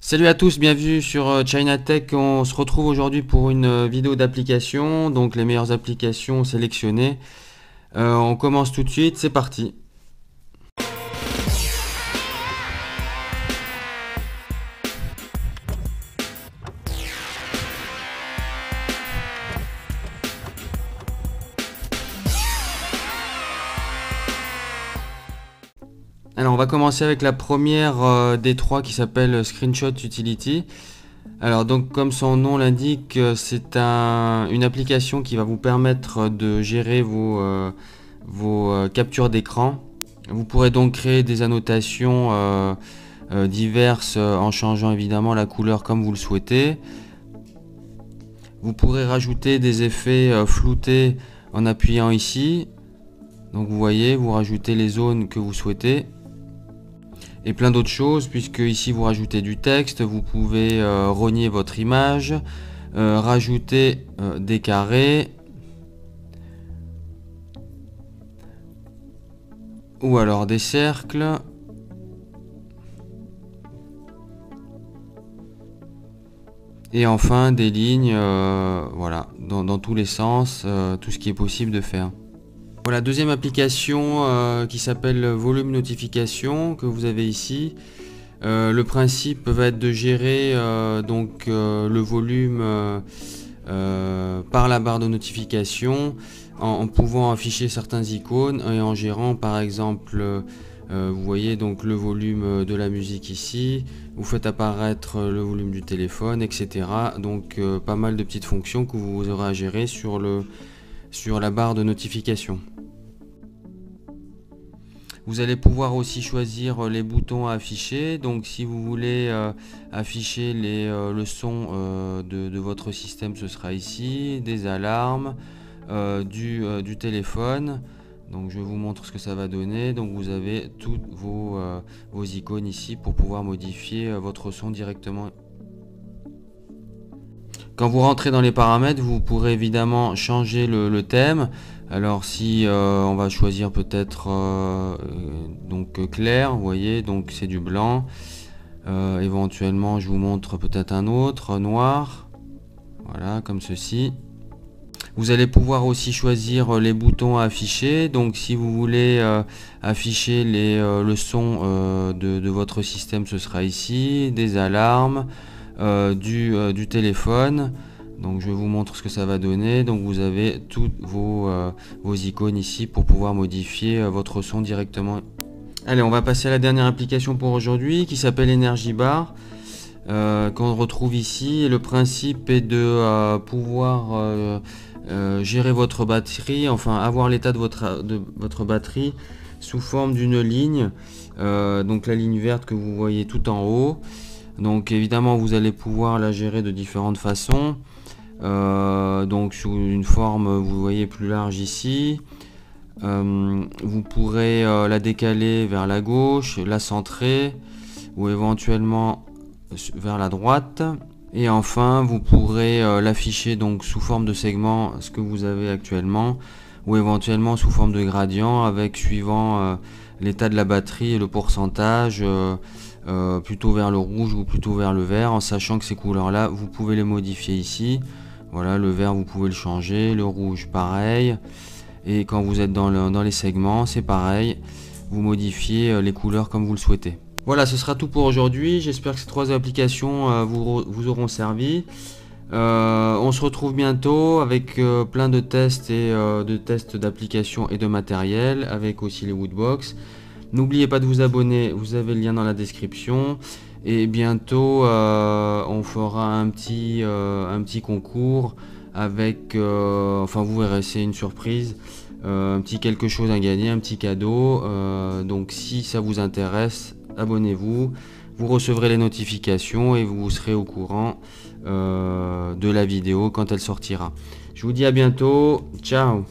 Salut à tous, bienvenue sur China Tech. On se retrouve aujourd'hui pour une vidéo d'application, donc les meilleures applications sélectionnées. On commence tout de suite, c'est parti. Alors on va commencer avec la première des trois qui s'appelle Screenshot Utility. Alors donc comme son nom l'indique, c'est une application qui va vous permettre de gérer vos captures d'écran. Vous pourrez donc créer des annotations diverses en changeant évidemment la couleur comme vous le souhaitez. Vous pourrez rajouter des effets floutés en appuyant ici. Donc vous voyez, vous rajoutez les zones que vous souhaitez. Et plein d'autres choses, puisque ici vous rajoutez du texte, vous pouvez rogner votre image, rajouter des carrés, ou alors des cercles. Et enfin des lignes, voilà, dans tous les sens, tout ce qui est possible de faire. Voilà, deuxième application qui s'appelle Volume Notification que vous avez ici. Le principe va être de gérer le volume par la barre de notification en pouvant afficher certains icônes et en gérant par exemple vous voyez donc le volume de la musique ici, vous faites apparaître le volume du téléphone, etc. Donc pas mal de petites fonctions que vous aurez à gérer sur la barre de notification. Vous allez pouvoir aussi choisir les boutons à afficher. Donc si vous voulez afficher le son de votre système, ce sera ici, des alarmes, du téléphone. Donc je vous montre ce que ça va donner. Donc vous avez toutes vos icônes ici pour pouvoir modifier votre son directement. Quand vous rentrez dans les paramètres, vous pourrez évidemment changer le thème. Alors si on va choisir peut-être clair, vous voyez, donc c'est du blanc. Éventuellement je vous montre peut-être un autre, noir. Voilà, comme ceci. Vous allez pouvoir aussi choisir les boutons à afficher. Donc si vous voulez afficher le son de votre système, ce sera ici, des alarmes, du téléphone. Donc je vous montre ce que ça va donner. Donc vous avez toutes vos icônes ici pour pouvoir modifier votre son directement. Allez, on va passer à la dernière application pour aujourd'hui qui s'appelle Energy Bar. Qu'on retrouve ici. Le principe est de pouvoir gérer votre batterie, enfin avoir l'état de votre batterie sous forme d'une ligne. Donc la ligne verte que vous voyez tout en haut. Donc évidemment vous allez pouvoir la gérer de différentes façons. Donc sous une forme vous voyez plus large ici. Vous pourrez la décaler vers la gauche, la centrer ou éventuellement vers la droite. Et enfin vous pourrez l'afficher donc sous forme de segment, ce que vous avez actuellement, ou éventuellement sous forme de gradient avec suivant l'état de la batterie et le pourcentage, plutôt vers le rouge ou plutôt vers le vert, en sachant que ces couleurs là vous pouvez les modifier ici. Voilà, le vert vous pouvez le changer, le rouge pareil, et quand vous êtes dans les segments c'est pareil, vous modifiez les couleurs comme vous le souhaitez. Voilà, ce sera tout pour aujourd'hui. J'espère que ces trois applications vous auront servi. On se retrouve bientôt avec plein de tests et de tests d'applications et de matériel, avec aussi les Woodbox. N'oubliez pas de vous abonner, vous avez le lien dans la description. Et bientôt, on fera un petit concours avec, enfin vous verrez, c'est une surprise. Un petit quelque chose à gagner, un petit cadeau. Donc si ça vous intéresse, abonnez-vous, vous recevrez les notifications et vous serez au courant de la vidéo quand elle sortira. Je vous dis à bientôt, ciao.